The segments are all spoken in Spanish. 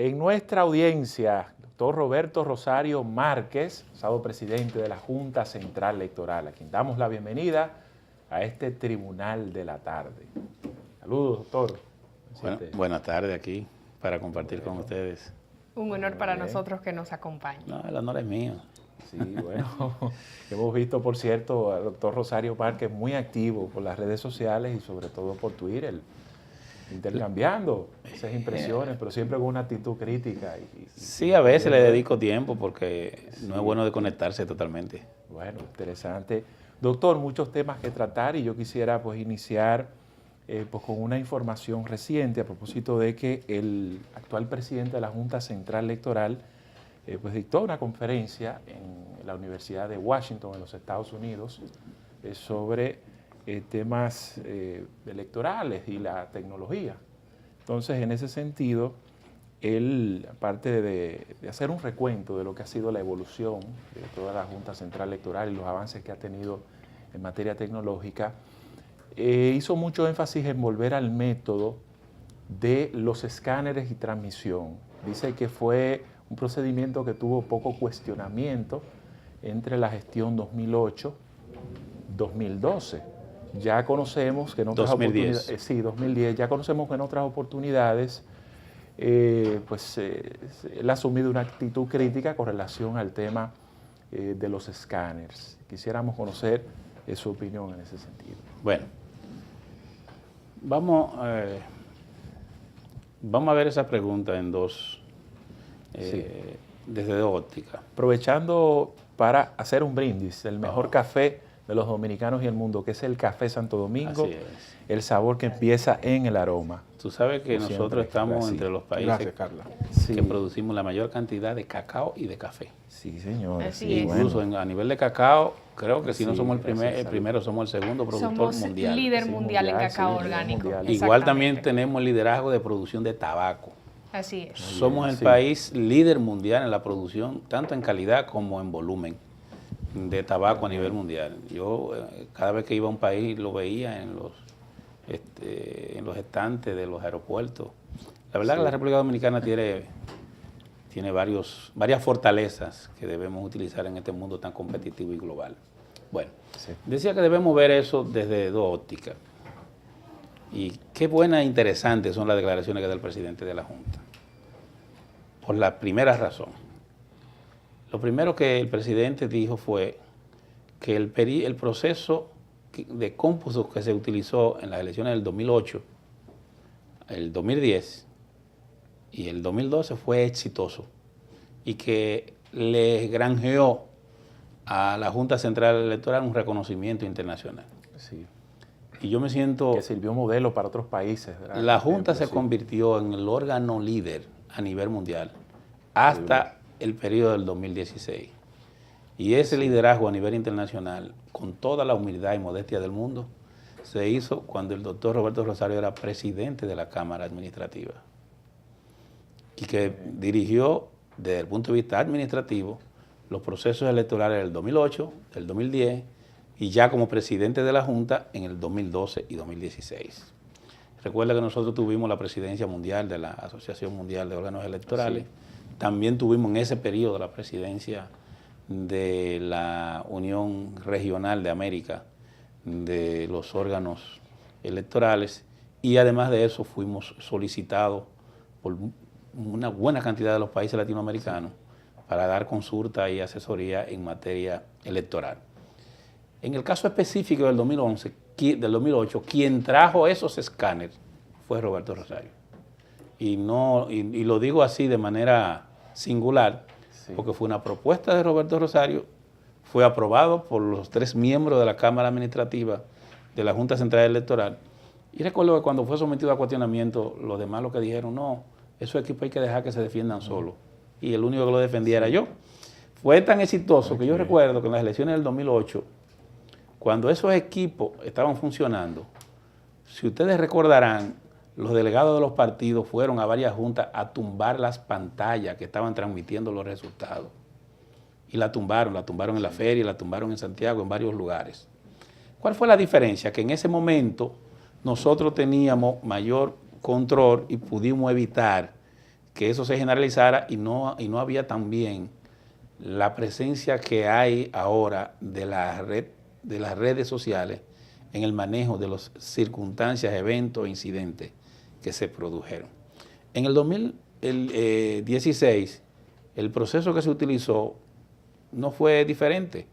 En nuestra audiencia, doctor Roberto Rosario Márquez, pasado presidente de la Junta Central Electoral, a quien damos la bienvenida a este Tribunal de la Tarde. Saludos, doctor. Buenas tardes aquí para compartir con ustedes. Un honor para nosotros que nos acompañe. No, el honor es mío. Sí, bueno, hemos visto, por cierto, al doctor Rosario Márquez muy activo por las redes sociales y sobre todo por Twitter, intercambiando esas impresiones, pero siempre con una actitud crítica. Sí, a veces le dedico tiempo porque no es bueno desconectarse totalmente. Bueno, interesante. Doctor, muchos temas que tratar y yo quisiera pues iniciar pues, con una información reciente a propósito de que el actual presidente de la Junta Central Electoral pues dictó una conferencia en la Universidad de Washington, en los Estados Unidos, sobre temas electorales y la tecnología. Entonces, en ese sentido, él, aparte de hacer un recuento de lo que ha sido la evolución de toda la Junta Central Electoral y los avances que ha tenido en materia tecnológica, hizo mucho énfasis en volver al método de los escáneres y transmisión. Dice que fue un procedimiento que tuvo poco cuestionamiento entre la gestión 2008-2012. Ya conocemos que en otras 2010. oportunidades, sí, 2010, ya conocemos que en otras oportunidades él ha asumido una actitud crítica con relación al tema de los escáneres. Quisiéramos conocer su opinión en ese sentido. Bueno, vamos a ver esa pregunta en desde dos ópticas. Aprovechando para hacer un brindis, el mejor café de los dominicanos y el mundo, que es el Café Santo Domingo, Así es. el sabor que empieza en el aroma. Tú sabes que Como nosotros siempre, estamos gracias. entre los países Gracias, Carla. que producimos la mayor cantidad de cacao y de café. Sí, señor. Así Sí, es. Incluso a nivel de cacao, creo que si no Sí, somos el gracias, primero, somos el segundo productor Somos mundial. líder Sí, mundial en mundial, cacao sí, líder orgánico. mundial. Igual también Exactamente. tenemos el liderazgo de producción de tabaco. Así es. Somos el sí. país líder mundial en la producción, tanto en calidad como en volumen de tabaco a nivel mundial. Yo cada vez que iba a un país lo veía en los estantes de los aeropuertos. La verdad que la República Dominicana tiene varias fortalezas que debemos utilizar en este mundo tan competitivo y global. Bueno, decía que debemos ver eso desde dos ópticas. Y qué buenas e interesantes son las declaraciones que da el presidente de la Junta. Por la primera razón. Lo primero que el presidente dijo fue que el proceso de cómputo que se utilizó en las elecciones del 2008, el 2010 y el 2012 fue exitoso y que le granjeó a la Junta Central Electoral un reconocimiento internacional. Sí. Y yo me siento... Que sirvió modelo para otros países, ¿verdad? La Junta se Sí. convirtió en el órgano líder a nivel mundial hasta el periodo del 2016. Y ese liderazgo a nivel internacional, con toda la humildad y modestia del mundo, se hizo cuando el doctor Roberto Rosario era presidente de la Cámara Administrativa y que dirigió desde el punto de vista administrativo los procesos electorales del 2008, del 2010 y ya como presidente de la Junta en el 2012 y 2016. Recuerda que nosotros tuvimos la presidencia mundial de la Asociación Mundial de Órganos Electorales. Sí. También tuvimos en ese periodo la presidencia de la Unión Regional de América de los órganos electorales y además de eso fuimos solicitados por una buena cantidad de los países latinoamericanos para dar consulta y asesoría en materia electoral. En el caso específico del 2008, quien trajo esos escáneres fue Roberto Rosario. Y lo digo así de manera singular, porque fue una propuesta de Roberto Rosario, fue aprobado por los 3 miembros de la Cámara Administrativa de la Junta Central Electoral. Y recuerdo que cuando fue sometido a cuestionamiento, los demás lo que dijeron, no, esos equipos hay que dejar que se defiendan solos. Y el único que lo defendía era yo. Fue tan exitoso que yo recuerdo que en las elecciones del 2008, cuando esos equipos estaban funcionando, si ustedes recordarán, los delegados de los partidos fueron a varias juntas a tumbar las pantallas que estaban transmitiendo los resultados. Y la tumbaron en la feria, la tumbaron en Santiago, en varios lugares. ¿Cuál fue la diferencia? Que en ese momento nosotros teníamos mayor control y pudimos evitar que eso se generalizara y no había también la presencia que hay ahora de las redes sociales en el manejo de las circunstancias, eventos, incidentes que se produjeron. En el 2016, el proceso que se utilizó no fue diferente.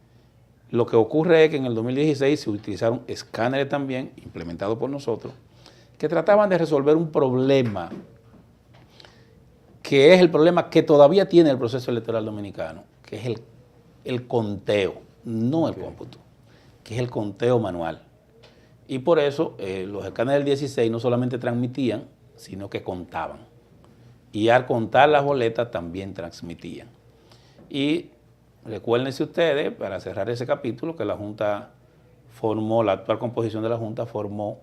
Lo que ocurre es que en el 2016 se utilizaron escáneres también, implementados por nosotros, que trataban de resolver un problema que es el problema que todavía tiene el proceso electoral dominicano, que es el conteo, no el cómputo, que es el conteo manual. Y por eso los escáneres del 16 no solamente transmitían, sino que contaban. Y al contar las boletas también transmitían. Y recuérdense ustedes, para cerrar ese capítulo, que la Junta formó, la actual composición de la Junta formó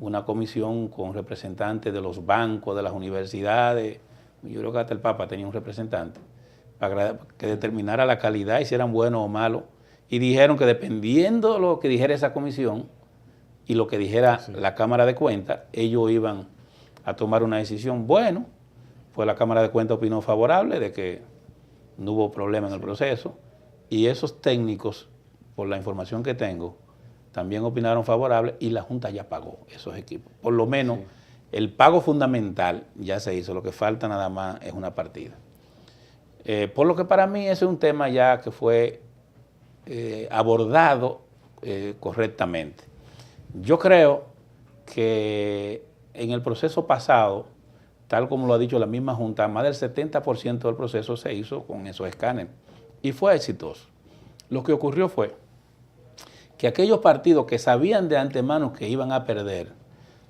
una comisión con representantes de los bancos, de las universidades. Yo creo que hasta el Papa tenía un representante para que determinara la calidad y si eran buenos o malos. Y dijeron que dependiendo de lo que dijera esa comisión y lo que dijera la Cámara de Cuentas, ellos iban a tomar una decisión. Bueno, pues la Cámara de Cuentas opinó favorable de que no hubo problema en el proceso y esos técnicos, por la información que tengo, también opinaron favorable y la Junta ya pagó esos equipos. Por lo menos el pago fundamental ya se hizo, lo que falta nada más es una partida. Por lo que para mí ese es un tema ya que fue abordado correctamente. Yo creo que en el proceso pasado, tal como lo ha dicho la misma Junta, más del 70% del proceso se hizo con esos escáneres y fue exitoso. Lo que ocurrió fue que aquellos partidos que sabían de antemano que iban a perder,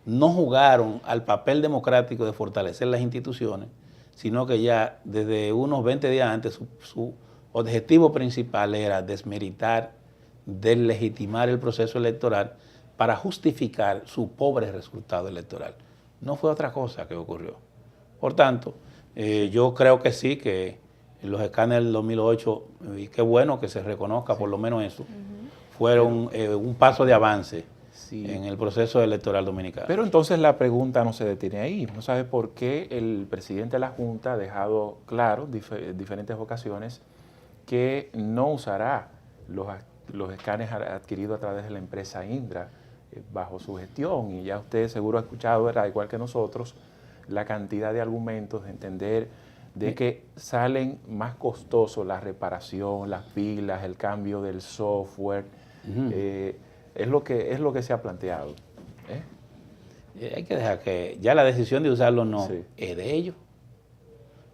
no jugaron al papel democrático de fortalecer las instituciones, sino que ya desde unos 20 días antes su objetivo principal era desmeritar, deslegitimar el proceso electoral para justificar su pobre resultado electoral. No fue otra cosa que ocurrió. Por tanto, yo creo que sí, que los escáneres del 2008, y qué bueno que se reconozca por lo menos eso, fueron un paso de avance en el proceso electoral dominicano. Pero entonces la pregunta no se detiene ahí. ¿No sabe por qué el presidente de la Junta ha dejado claro en diferentes ocasiones que no usará los escáneres adquiridos a través de la empresa Indra bajo su gestión? Y ya usted seguro ha escuchado, ¿verdad?, igual que nosotros, la cantidad de argumentos de entender de que salen más costosos la reparación, las pilas, el cambio del software. Es lo que se ha planteado. Hay que dejar que ya la decisión de usarlo no es de ellos.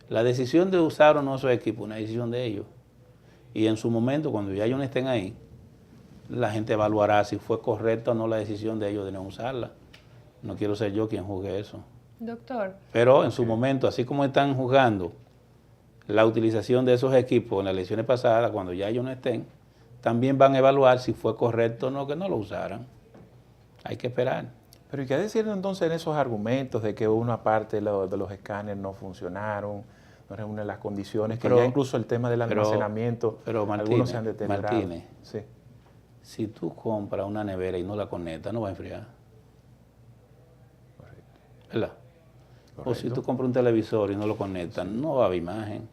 La decisión de usar o no esos equipos es una decisión de ellos. Y en su momento, cuando ya ellos no estén ahí, la gente evaluará si fue correcta o no la decisión de ellos de no usarla. No quiero ser yo quien juzgue eso. Doctor. Pero en su momento, así como están juzgando la utilización de esos equipos en las elecciones pasadas, cuando ya ellos no estén, también van a evaluar si fue correcto o no que no lo usaran. Hay que esperar. Pero ¿y qué decir entonces en esos argumentos de que una parte de los escáneres no funcionaron, no reúnen las condiciones, que ya incluso el tema del almacenamiento, algunos se han deteriorado? Martínez, si tú compras una nevera y no la conectas, no va a enfriar. Correcto. ¿Verdad? Correcto. O si tú compras un televisor y no lo conectas, no va a haber imagen.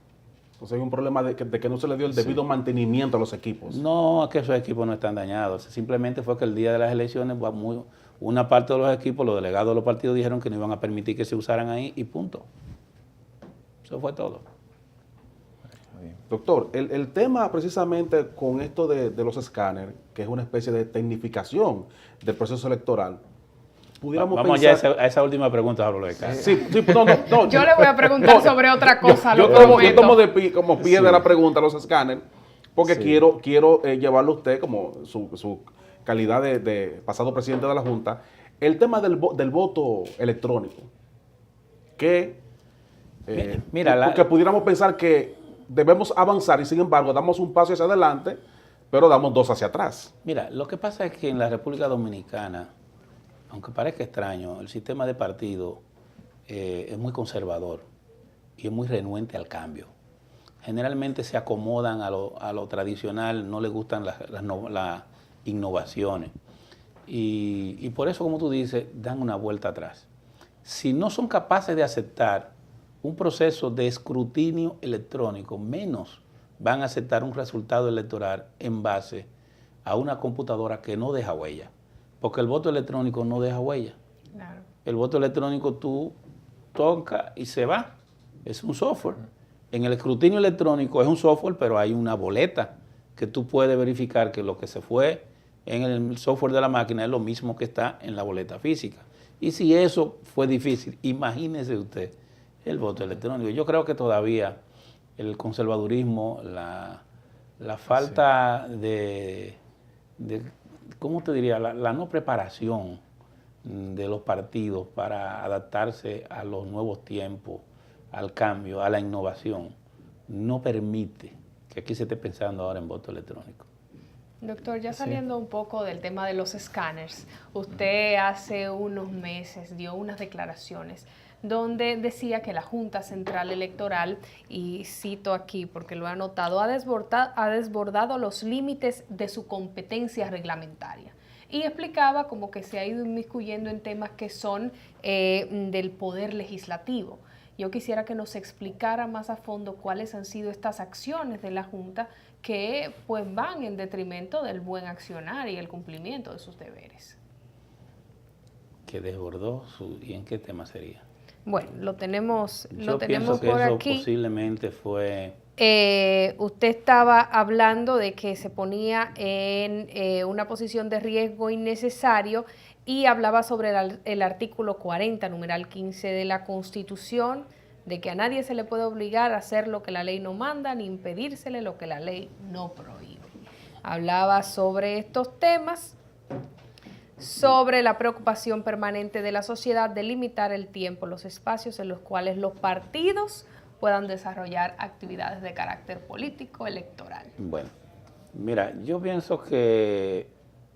Entonces hay un problema de que no se le dio el debido mantenimiento a los equipos. No, es que esos equipos no están dañados. Simplemente fue que el día de las elecciones una parte de los equipos, los delegados de los partidos dijeron que no iban a permitir que se usaran ahí y punto. Eso fue todo. Doctor, el tema precisamente con esto de los escáneres, que es una especie de tecnificación del proceso electoral, pudiéramos Vamos pensar... ya a esa última pregunta, Pablo de Castro. Sí, no, Yo le voy a preguntar sobre otra cosa. Yo tomo como pie de la pregunta los escáneres, porque quiero llevarlo a usted como su calidad de pasado presidente de la Junta, el tema del voto electrónico, que pudiéramos pensar que debemos avanzar y sin embargo damos un paso hacia adelante, pero damos dos hacia atrás. Mira, lo que pasa es que en la República Dominicana, aunque parezca extraño, el sistema de partido es muy conservador y es muy renuente al cambio. Generalmente se acomodan a lo tradicional, no les gustan las innovaciones. Y por eso, como tú dices, dan una vuelta atrás. Si no son capaces de aceptar un proceso de escrutinio electrónico, menos van a aceptar un resultado electoral en base a una computadora que no deja huella. Porque el voto electrónico no deja huella. Claro. El voto electrónico tú tocas y se va. Es un software. En el escrutinio electrónico es un software, pero hay una boleta que tú puedes verificar que lo que se fue en el software de la máquina es lo mismo que está en la boleta física. Y si eso fue difícil, imagínese usted el voto electrónico. Yo creo que todavía el conservadurismo, la falta de, ¿cómo te diría? La no preparación de los partidos para adaptarse a los nuevos tiempos, al cambio, a la innovación, no permite que aquí se esté pensando ahora en voto electrónico. Doctor, ya saliendo un poco del tema de los escáneres, usted hace unos meses dio unas declaraciones donde decía que la Junta Central Electoral, y cito aquí porque lo he anotado, ha desbordado los límites de su competencia reglamentaria. Y explicaba como que se ha ido inmiscuyendo en temas que son del poder legislativo. Yo quisiera que nos explicara más a fondo cuáles han sido estas acciones de la Junta que pues van en detrimento del buen accionar y el cumplimiento de sus deberes. ¿Que desbordó? ¿Y en qué tema sería? Bueno, lo tenemos Yo pienso que por eso aquí. posiblemente fue... Usted estaba hablando de que se ponía en una posición de riesgo innecesario y hablaba sobre el artículo 40, numeral 15 de la Constitución, de que a nadie se le puede obligar a hacer lo que la ley no manda ni impedírsele lo que la ley no prohíbe. Hablaba sobre estos temas, sobre la preocupación permanente de la sociedad de limitar el tiempo, los espacios en los cuales los partidos puedan desarrollar actividades de carácter político electoral. Bueno, mira, yo pienso que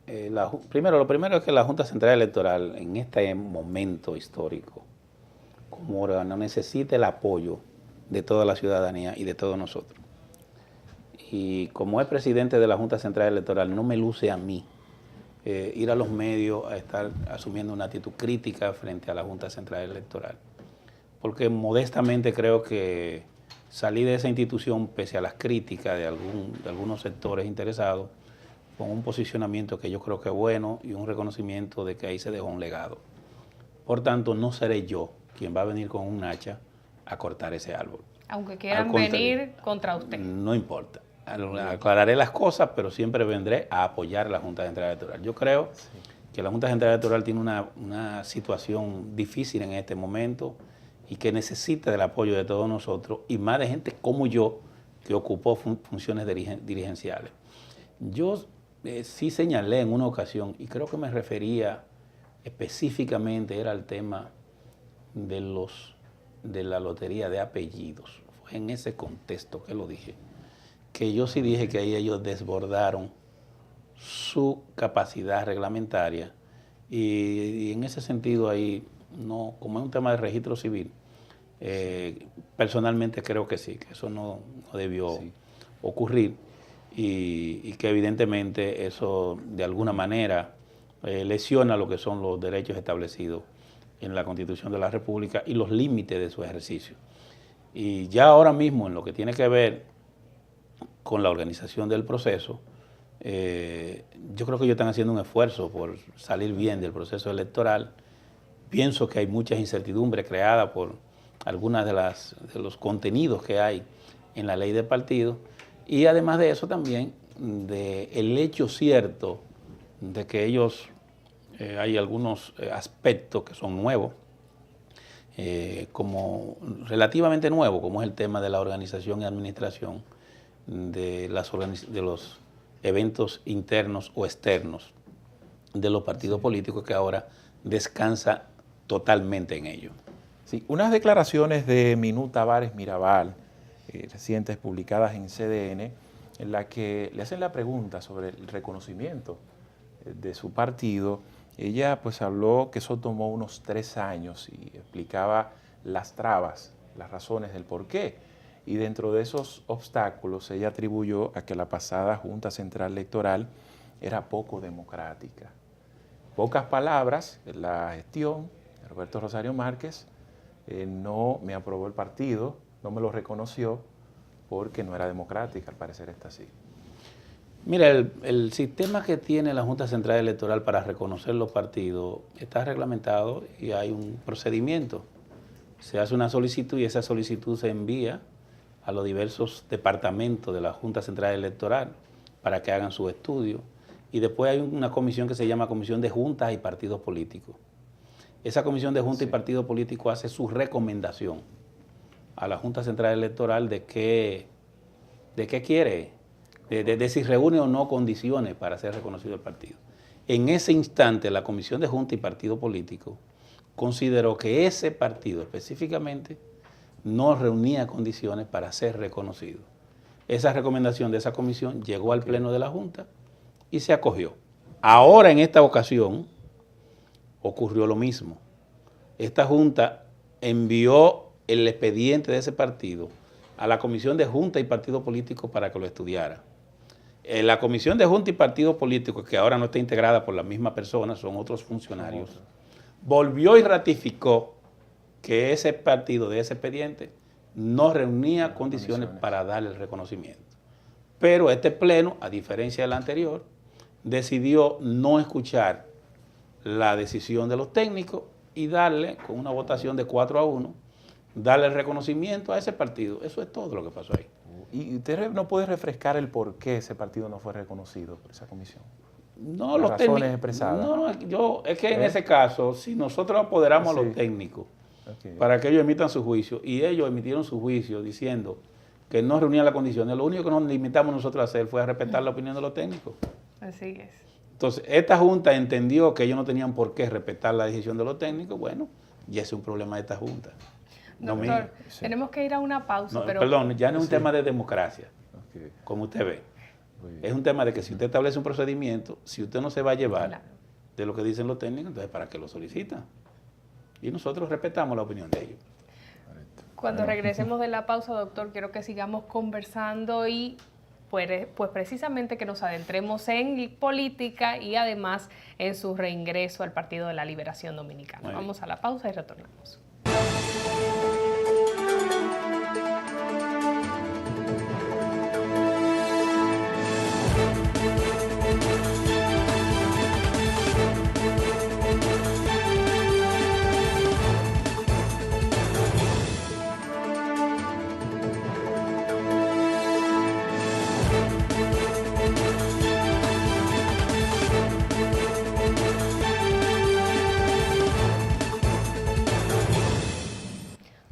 lo primero es que la Junta Central Electoral en este momento histórico como órgano necesita el apoyo de toda la ciudadanía y de todos nosotros. Y como es presidente de la Junta Central Electoral, no me luce a mí ir a los medios a estar asumiendo una actitud crítica frente a la Junta Central Electoral. Porque modestamente creo que salí de esa institución, pese a las críticas de algunos sectores interesados, con un posicionamiento que yo creo que es bueno y un reconocimiento de que ahí se dejó un legado. Por tanto, no seré yo quien va a venir con un hacha a cortar ese árbol. Aunque quieran venir contra usted. No importa. Aclararé las cosas, pero siempre vendré a apoyar a la Junta Central Electoral. Yo creo que la Junta Central Electoral tiene una situación difícil en este momento y que necesita del apoyo de todos nosotros y más de gente como yo que ocupó funciones dirigenciales. Yo sí señalé en una ocasión, y creo que me refería específicamente, era el tema de la lotería de apellidos. Fue en ese contexto que lo dije, que yo sí dije que ahí ellos desbordaron su capacidad reglamentaria y en ese sentido ahí, no, como es un tema de registro civil, personalmente creo que sí, que eso no debió ocurrir y que evidentemente eso de alguna manera lesiona lo que son los derechos establecidos en la Constitución de la República y los límites de su ejercicio. Y ya ahora mismo en lo que tiene que ver con la organización del proceso, yo creo que ellos están haciendo un esfuerzo por salir bien del proceso electoral. Pienso que hay muchas incertidumbres creadas por algunas de los contenidos que hay en la ley de partidos y además de eso también del hecho cierto de que ellos hay algunos aspectos que son nuevos, como relativamente nuevos, como es el tema de la organización y administración de los eventos internos o externos de los partidos políticos, que ahora descansa totalmente en ello. Sí, unas declaraciones de Minú Tavares Mirabal, recientes publicadas en CDN, en la que le hacen la pregunta sobre el reconocimiento de su partido. Ella pues habló que eso tomó unos 3 años y explicaba las trabas, las razones del por qué. Y dentro de esos obstáculos ella atribuyó a que la pasada Junta Central Electoral era poco democrática. Pocas palabras en la gestión de Roberto Rosario Márquez, no me aprobó el partido, no me lo reconoció porque no era democrática, al parecer está así. Mira, el sistema que tiene la Junta Central Electoral para reconocer los partidos está reglamentado y hay un procedimiento. Se hace una solicitud y esa solicitud se envía a los diversos departamentos de la Junta Central Electoral para que hagan su estudio. Y después hay una comisión que se llama Comisión de Juntas y Partidos Políticos. Esa Comisión de Juntas y Partidos Políticos hace su recomendación a la Junta Central Electoral de qué quiere, de si reúne o no condiciones para ser reconocido el partido. En ese instante, la Comisión de Junta y Partido Político consideró que ese partido específicamente no reunía condiciones para ser reconocido. Esa recomendación de esa comisión llegó al Pleno de la Junta y se acogió. Ahora, en esta ocasión, ocurrió lo mismo. Esta Junta envió el expediente de ese partido a la Comisión de Junta y Partido Político para que lo estudiara. La Comisión de Junta y Partido Político, que ahora no está integrada por la misma persona, son otros funcionarios, volvió y ratificó que ese partido de ese expediente no reunía condiciones para darle el reconocimiento. Pero este Pleno, a diferencia del anterior, decidió no escuchar la decisión de los técnicos y darle, con una votación de 4-1, darle el reconocimiento a ese partido. Eso es todo lo que pasó ahí. ¿Y usted no puede refrescar el por qué ese partido no fue reconocido por esa comisión? No, las los razones técnicos expresadas. No, es que en ese caso, si nosotros apoderamos a los técnicos para que ellos emitan su juicio, y ellos emitieron su juicio diciendo que no reunían las condiciones, lo único que nos limitamos nosotros a hacer fue a respetar la opinión de los técnicos. Así es. Entonces, esta Junta entendió que ellos no tenían por qué respetar la decisión de los técnicos. Bueno, y ese es un problema de esta Junta. No mío. Doctor, tenemos que ir a una pausa. No, pero perdón, ya no es un tema de democracia, Okay. como usted ve. Es un tema de que si usted establece un procedimiento, si usted no se va a llevar Claro. de lo que dicen los técnicos, entonces ¿para qué lo solicitan? Y nosotros respetamos la opinión de ellos. Cuando regresemos de la pausa, doctor, quiero que sigamos conversando y pues precisamente que nos adentremos en política y además en su reingreso al Partido de la Liberación Dominicana. Vamos a la pausa y retornamos.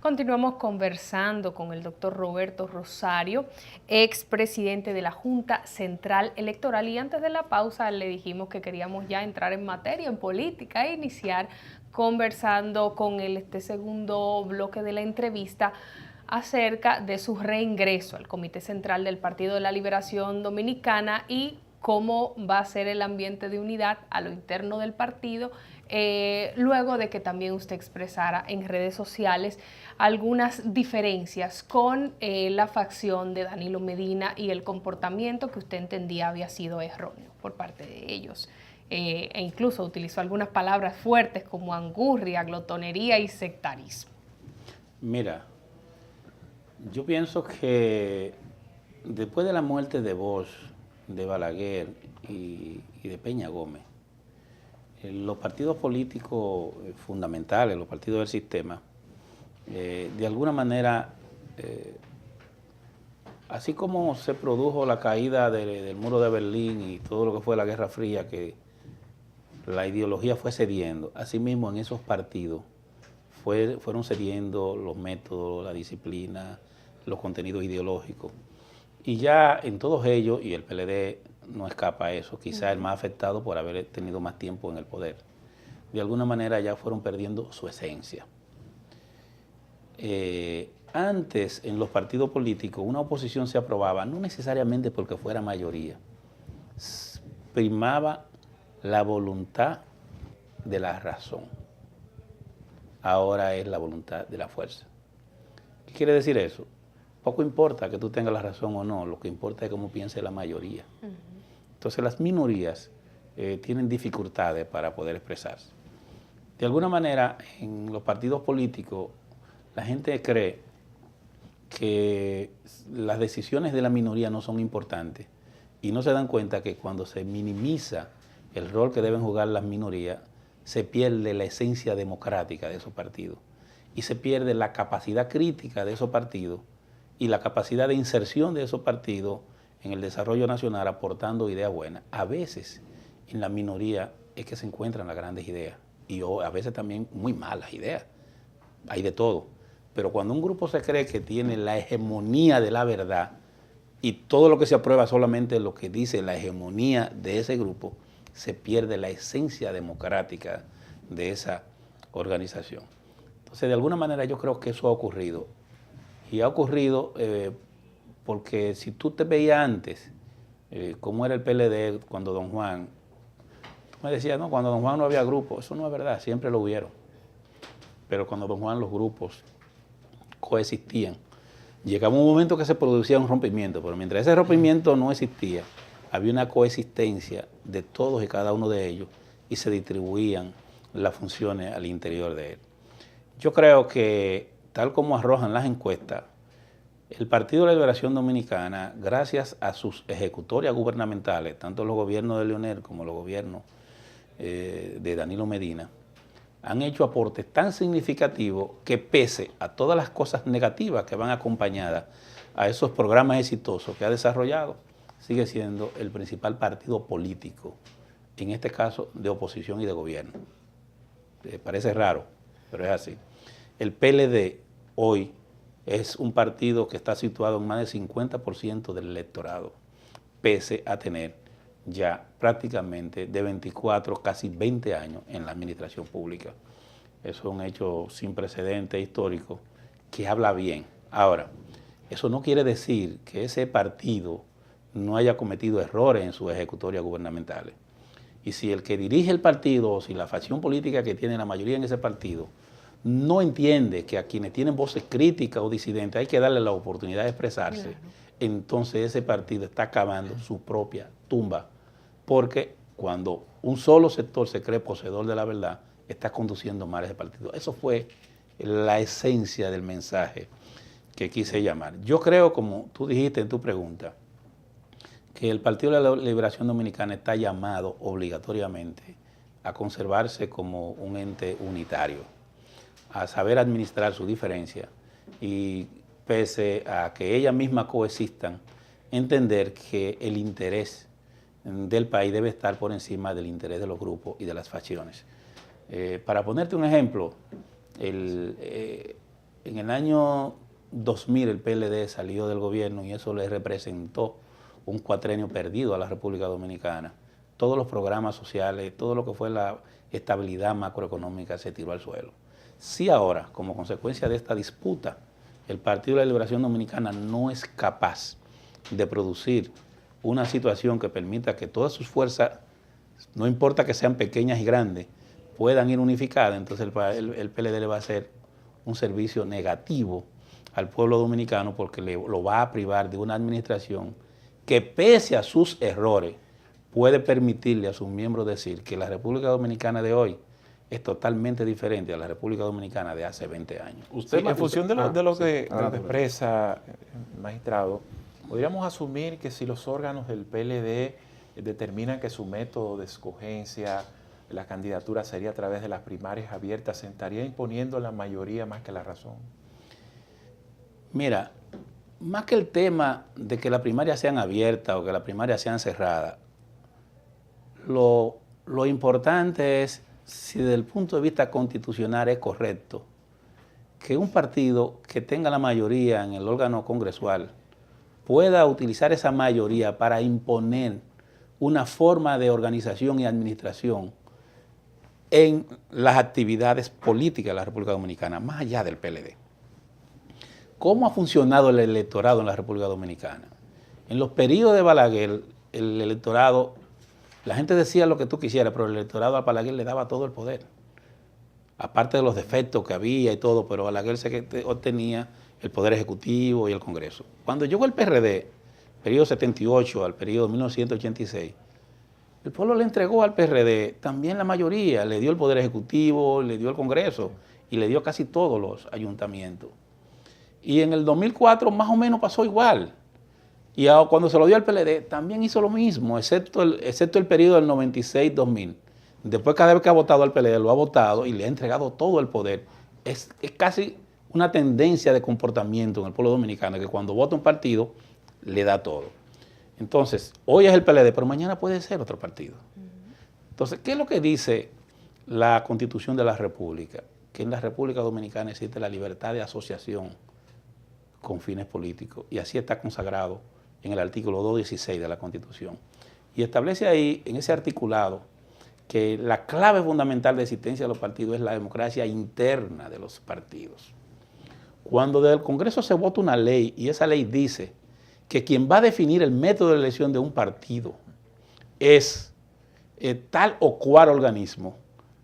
Continuamos conversando con el doctor Roberto Rosario, expresidente de la Junta Central Electoral, y antes de la pausa le dijimos que queríamos ya entrar en materia, en política, e iniciar conversando con él este segundo bloque de la entrevista acerca de su reingreso al Comité Central del Partido de la Liberación Dominicana y cómo va a ser el ambiente de unidad a lo interno del partido, luego de que también usted expresara en redes sociales algunas diferencias con la facción de Danilo Medina y el comportamiento que usted entendía había sido erróneo por parte de ellos. E incluso utilizó algunas palabras fuertes como angurria, glotonería y sectarismo. Mira, yo pienso que después de la muerte de Bosch, de Balaguer y de Peña Gómez, los partidos políticos fundamentales, los partidos del sistema, de alguna manera, así como se produjo la caída del muro de Berlín y todo lo que fue la Guerra Fría, que la ideología fue cediendo, asimismo en esos partidos fueron cediendo los métodos, la disciplina, los contenidos ideológicos. Y ya en todos ellos, y el PLD no escapa a eso, quizá el más afectado por haber tenido más tiempo en el poder, de alguna manera ya fueron perdiendo su esencia. Antes, en los partidos políticos, una oposición se aprobaba, no necesariamente porque fuera mayoría, primaba la voluntad de la razón. Ahora es la voluntad de la fuerza. ¿Qué quiere decir eso? Poco importa que tú tengas la razón o no, lo que importa es cómo piense la mayoría. Entonces las minorías tienen dificultades para poder expresarse. De alguna manera, en los partidos políticos, la gente cree que las decisiones de la minoría no son importantes y no se dan cuenta que cuando se minimiza el rol que deben jugar las minorías, se pierde la esencia democrática de esos partidos y se pierde la capacidad crítica de esos partidos y la capacidad de inserción de esos partidos en el desarrollo nacional aportando ideas buenas. A veces en la minoría es que se encuentran las grandes ideas y a veces también muy malas ideas. Hay de todo. Pero cuando un grupo se cree que tiene la hegemonía de la verdad y todo lo que se aprueba solamente lo que dice la hegemonía de ese grupo, se pierde la esencia democrática de esa organización. Entonces, de alguna manera yo creo que eso ha ocurrido. Y ha ocurrido porque si tú te veías antes, cómo era el PLD cuando don Juan, tú me decías, no, cuando don Juan no había grupo, eso no es verdad, siempre lo hubieron. Pero cuando don Juan los grupos coexistían, llegaba un momento que se producía un rompimiento, pero mientras ese rompimiento no existía, había una coexistencia de todos y cada uno de ellos y se distribuían las funciones al interior de él. Yo creo que, tal como arrojan las encuestas, el Partido de la Liberación Dominicana, gracias a sus ejecutorias gubernamentales, tanto los gobiernos de Leonel como los gobiernos de Danilo Medina, han hecho aportes tan significativos que pese a todas las cosas negativas que van acompañadas a esos programas exitosos que ha desarrollado, sigue siendo el principal partido político, en este caso de oposición y de gobierno. Parece raro, pero es así. El PLD hoy es un partido que está situado en más del 50% del electorado, pese a tener ya prácticamente de 24, casi 20 años en la administración pública. Eso es un hecho sin precedente histórico que habla bien. Ahora, eso no quiere decir que ese partido no haya cometido errores en sus ejecutorias gubernamentales. Y si el que dirige el partido o si la facción política que tiene la mayoría en ese partido no entiende que a quienes tienen voces críticas o disidentes hay que darle la oportunidad de expresarse, claro, entonces ese partido está cavando su propia tumba, porque cuando un solo sector se cree poseedor de la verdad, está conduciendo mal ese partido. Eso fue la esencia del mensaje que quise llamar. Yo creo, como tú dijiste en tu pregunta, que el Partido de la Liberación Dominicana está llamado obligatoriamente a conservarse como un ente unitario, a saber administrar su diferencia y, pese a que ellas mismas coexistan, entender que el interés del país debe estar por encima del interés de los grupos y de las facciones. Para ponerte un ejemplo, en el año 2000 el PLD salió del gobierno y eso le representó un cuatrenio perdido a la República Dominicana. Todos los programas sociales, todo lo que fue la estabilidad macroeconómica se tiró al suelo. Si ahora, como consecuencia de esta disputa, el Partido de la Liberación Dominicana no es capaz de producir una situación que permita que todas sus fuerzas, no importa que sean pequeñas y grandes, puedan ir unificadas, entonces el PLD le va a hacer un servicio negativo al pueblo dominicano porque lo va a privar de una administración que, pese a sus errores, puede permitirle a sus miembros decir que la República Dominicana de hoy es totalmente diferente a la República Dominicana de hace 20 años. Sí, en función de lo que expresa el magistrado, podríamos asumir que si los órganos del PLD determinan que su método de escogencia, la candidatura sería a través de las primarias abiertas, ¿se estaría imponiendo la mayoría más que la razón? Mira, más que el tema de que las primarias sean abiertas o que las primarias sean cerradas, lo importante es si desde el punto de vista constitucional es correcto que un partido que tenga la mayoría en el órgano congresual pueda utilizar esa mayoría para imponer una forma de organización y administración en las actividades políticas de la República Dominicana, más allá del PLD. ¿Cómo ha funcionado el electorado en la República Dominicana? En los periodos de Balaguer, el electorado, la gente decía lo que tú quisieras, pero el electorado a Balaguer le daba todo el poder. Aparte de los defectos que había y todo, pero Balaguer se obtenía el poder ejecutivo y el Congreso. Cuando llegó el PRD, periodo 78 al periodo 1986, el pueblo le entregó al PRD también la mayoría, le dio el poder ejecutivo, le dio el Congreso y le dio casi todos los ayuntamientos. Y en el 2004 más o menos pasó igual. Y cuando se lo dio al PLD también hizo lo mismo, excepto el periodo del 96-2000. Después cada vez que ha votado al PLD lo ha votado y le ha entregado todo el poder. Es casi una tendencia de comportamiento en el pueblo dominicano que cuando vota un partido le da todo. Entonces, hoy es el PLD, pero mañana puede ser otro partido. Entonces, ¿qué es lo que dice la Constitución de la República? Que en la República Dominicana existe la libertad de asociación con fines políticos, y así está consagrado en el artículo 216 de la Constitución. Y establece ahí, en ese articulado, que la clave fundamental de existencia de los partidos es la democracia interna de los partidos. Cuando del Congreso se vota una ley, y esa ley dice que quien va a definir el método de elección de un partido es tal o cual organismo,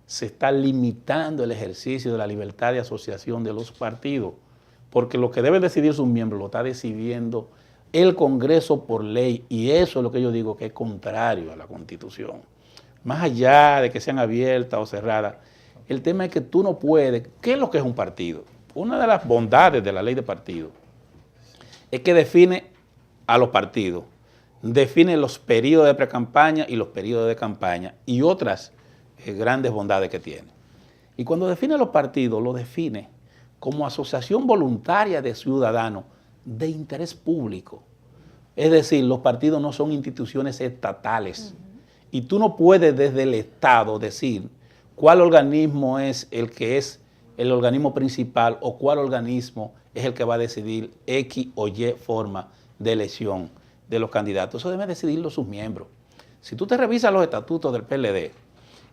se está limitando el ejercicio de la libertad de asociación de los partidos, porque lo que debe decidir sus miembros lo está decidiendo el Congreso por ley, y eso es lo que yo digo que es contrario a la Constitución. Más allá de que sean abiertas o cerradas, el tema es que tú no puedes. ¿Qué es lo que es un partido? Una de las bondades de la ley de partido es que define a los partidos, define los periodos de precampaña y los periodos de campaña y otras grandes bondades que tiene. Y cuando define los partidos, lo define como asociación voluntaria de ciudadanos de interés público. Es decir, los partidos no son instituciones estatales. Y tú no puedes desde el Estado decir cuál organismo es el que es el organismo principal o cuál organismo es el que va a decidir X o Y forma de elección de los candidatos. Eso deben decidirlo sus miembros. Si tú te revisas los estatutos del PLD,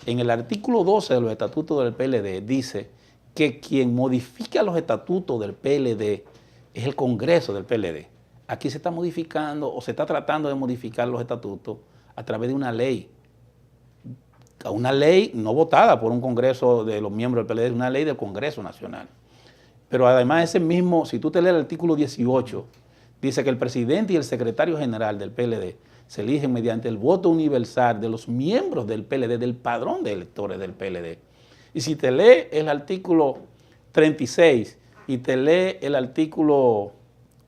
en el artículo 12 de los estatutos del PLD dice que quien modifica los estatutos del PLD es el Congreso del PLD. Aquí se está modificando o se está tratando de modificar los estatutos a través de una ley no votada por un Congreso de los miembros del PLD, una ley del Congreso Nacional. Pero además ese mismo, si tú te lees el artículo 18, dice que el presidente y el secretario general del PLD se eligen mediante el voto universal de los miembros del PLD, del padrón de electores del PLD. Y si te lees el artículo 36 y te lees el artículo,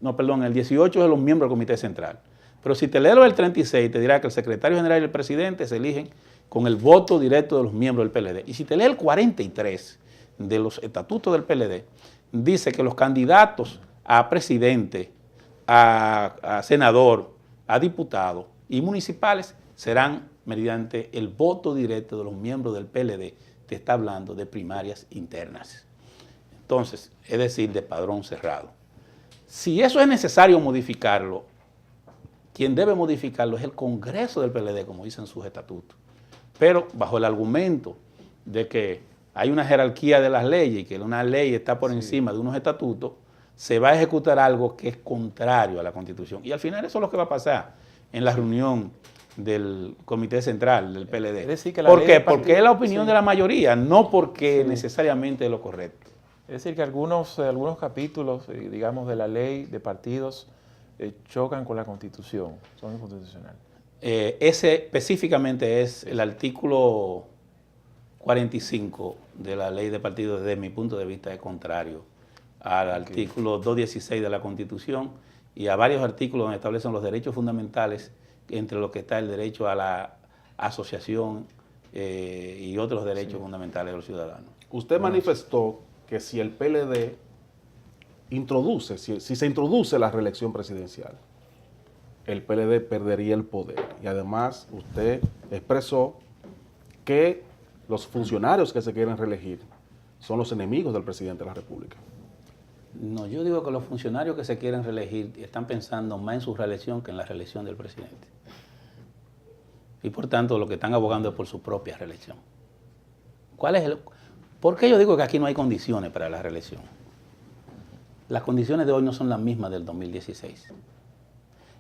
el 18 es de los miembros del Comité Central. Pero si te lees el 36, te dirá que el secretario general y el presidente se eligen con el voto directo de los miembros del PLD. Y si te lees el 43 de los estatutos del PLD, dice que los candidatos a presidente, a senador, a diputado y municipales serán mediante el voto directo de los miembros del PLD. Te está hablando de primarias internas. Entonces, es decir, de padrón cerrado. Si eso es necesario modificarlo, quien debe modificarlo es el Congreso del PLD, como dicen sus estatutos. Pero bajo el argumento de que hay una jerarquía de las leyes y que una ley está por encima de unos estatutos, se va a ejecutar algo que es contrario a la Constitución. Y al final eso es lo que va a pasar en la reunión del Comité Central del PLD. Es decir, que ¿por qué? Porque es la opinión de la mayoría, no porque necesariamente es lo correcto. Es decir, que algunos capítulos, digamos, de la ley de partidos chocan con la Constitución, son inconstitucionales. Ese específicamente es el artículo 45 de la ley de partidos, desde mi punto de vista, es contrario al artículo 216 de la Constitución y a varios artículos donde establecen los derechos fundamentales, entre los que está el derecho a la asociación y otros derechos fundamentales de los ciudadanos. Usted manifestó que si el PLD introduce, si se introduce la reelección presidencial, el PLD perdería el poder. Y además usted expresó que los funcionarios que se quieren reelegir son los enemigos del presidente de la República. No, yo digo que los funcionarios que se quieren reelegir están pensando más en su reelección que en la reelección del presidente. Y por tanto, lo que están abogando es por su propia reelección. ¿Por qué yo digo que aquí no hay condiciones para la reelección? Las condiciones de hoy no son las mismas del 2016.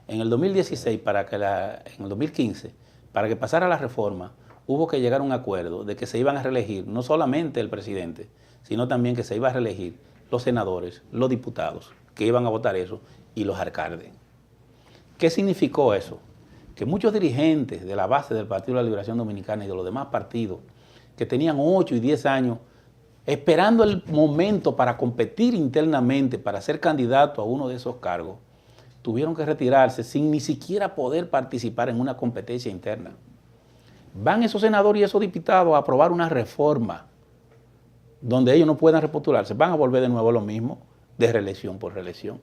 En el 2016, en el 2015, para que pasara la reforma, hubo que llegar a un acuerdo de que se iban a reelegir no solamente el presidente, sino también que se iba a reelegir los senadores, los diputados, que iban a votar eso, y los alcaldes. ¿Qué significó eso? Que muchos dirigentes de la base del Partido de la Liberación Dominicana y de los demás partidos, que tenían 8 y 10 años esperando el momento para competir internamente, para ser candidato a uno de esos cargos, tuvieron que retirarse sin ni siquiera poder participar en una competencia interna. Van esos senadores y esos diputados a aprobar una reforma donde ellos no puedan repostularse, van a volver de nuevo a lo mismo, de reelección por reelección.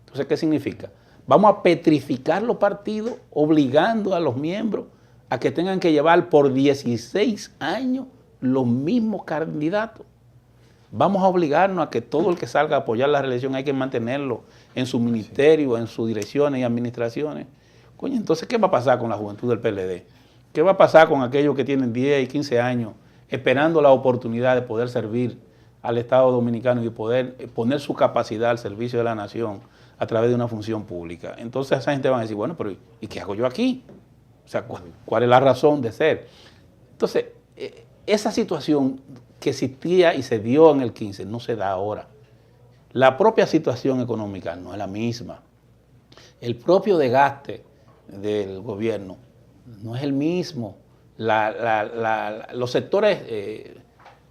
Entonces, ¿qué significa? Vamos a petrificar los partidos obligando a los miembros a que tengan que llevar por 16 años los mismos candidatos. Vamos a obligarnos a que todo el que salga a apoyar la reelección hay que mantenerlo en su ministerio, en sus direcciones y administraciones. Coño, entonces, ¿qué va a pasar con la juventud del PLD? ¿Qué va a pasar con aquellos que tienen 10 y 15 años esperando la oportunidad de poder servir al Estado Dominicano y poder poner su capacidad al servicio de la nación a través de una función pública? Entonces esa gente va a decir, bueno, pero ¿y qué hago yo aquí? O sea, ¿cuál es la razón de ser? Entonces, esa situación que existía y se dio en el 15 no se da ahora. La propia situación económica no es la misma. El propio desgaste del gobierno no es el mismo. Los sectores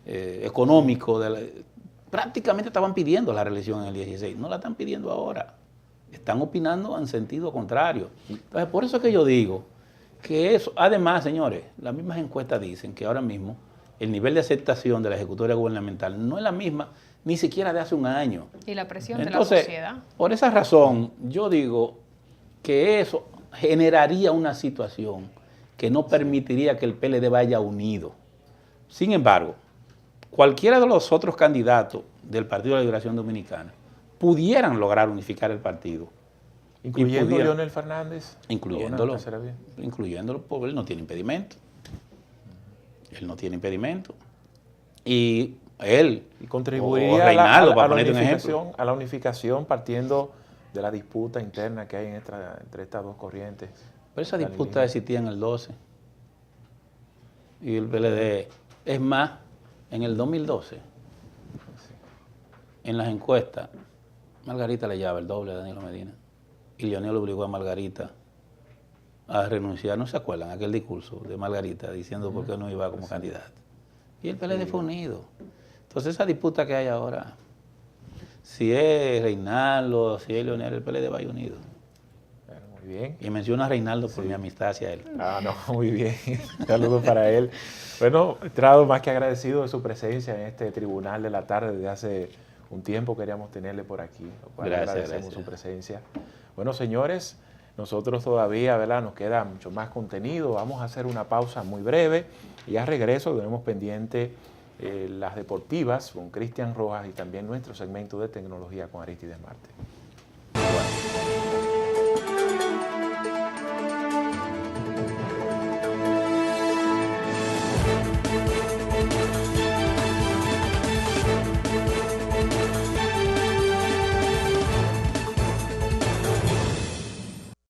económicos prácticamente estaban pidiendo la reelección en el 16, no la están pidiendo ahora. Están opinando en sentido contrario. Entonces, por eso es que yo digo que eso, además, señores, las mismas encuestas dicen que ahora mismo el nivel de aceptación de la ejecutoria gubernamental no es la misma ni siquiera de hace un año. Y la presión Entonces, de la sociedad. Por esa razón, yo digo que eso generaría una situación que no permitiría que el PLD vaya unido. Sin embargo, cualquiera de los otros candidatos del Partido de la Liberación Dominicana pudieran lograr unificar el partido. Incluyendo Leonel Fernández. Incluyéndolo, porque él no tiene impedimento. Él no tiene impedimento. Y él, y contribuiría o Reinaldo, para ponerte un ejemplo, a la unificación partiendo de la disputa interna que hay entre estas dos corrientes. Pero esa disputa existía en el 12. Y el PLD, es más, en el 2012, en las encuestas, Margarita le llevaba el doble a Danilo Medina. Y Leonel obligó a Margarita a renunciar. ¿No se acuerdan aquel discurso de Margarita diciendo por qué no iba como candidato? Y el PLD fue unido. Entonces esa disputa que hay ahora, si es Reinaldo, si es Leonel, el PLD va a ir unido. Muy bien. Y menciona a Reinaldo por mi amistad hacia él. Ah, no, muy bien. Saludos para él. Bueno, Estrado, más que agradecido de su presencia en este tribunal de la tarde. Desde hace un tiempo queríamos tenerle por aquí. Lo cual agradecemos su presencia. Bueno, señores, nosotros todavía, ¿verdad? Nos queda mucho más contenido. Vamos a hacer una pausa muy breve y a regreso tenemos pendiente las deportivas con Cristian Rojas y también nuestro segmento de tecnología con Aristides Marte.